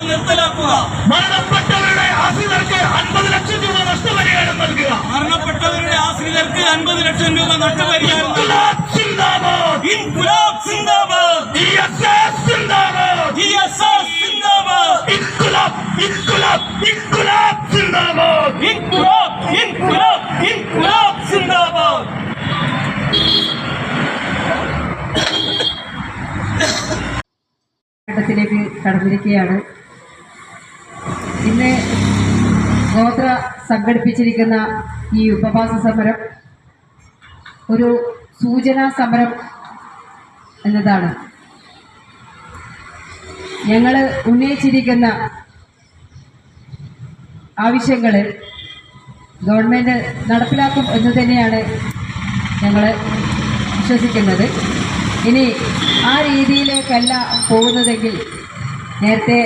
നിർത്തലാക്കുക. മരണപ്പെട്ടവരുടെ ആശ്രിതർക്ക് 50 ലക്ഷം രൂപ നഷ്ടപരിഹാരം നൽകുക. മരണപ്പെട്ടവരുടെ ആശ്രിതർക്ക് 50 ലക്ഷം രൂപ നഷ്ടപരിഹാരം. ഇൻക്ലാബ് സിന്ദാബാദ്, ഇൻക്ലാബ് സിന്ദാബാദ്, ഇഎസ്എസ് സിന്ദാബാദ്, ഇഎസ്എസ് സിന്ദാബാദ്, ഇൻക്ലാബ് ഇൻക്ലാബ് ഇൻക്ലാബ് സിന്ദാബാദ്, ഇൻക്ലാബ് ഇൻക്ലാബ് ഇൻക്ലാബ് സിന്ദാബാദ്. ഘട്ടത്തിലേക്ക് കടന്നിരിക്കുകയാണ്. ഇന്ന് ഗോത്ര സംഘടിപ്പിച്ചിരിക്കുന്ന ഈ ഉപവാസ സമരം ഒരു സൂചനാ സമരം എന്നതാണ്. ഞങ്ങൾ ഉന്നയിച്ചിരിക്കുന്ന ആവശ്യങ്ങൾ ഗവൺമെൻറ് നടപ്പിലാക്കും എന്ന് തന്നെയാണ് ഞങ്ങൾ വിശ്വസിക്കുന്നത്. ഇനി ആ രീതിയിലേക്കല്ല പോകുന്നതെങ്കിൽ നേരത്തെ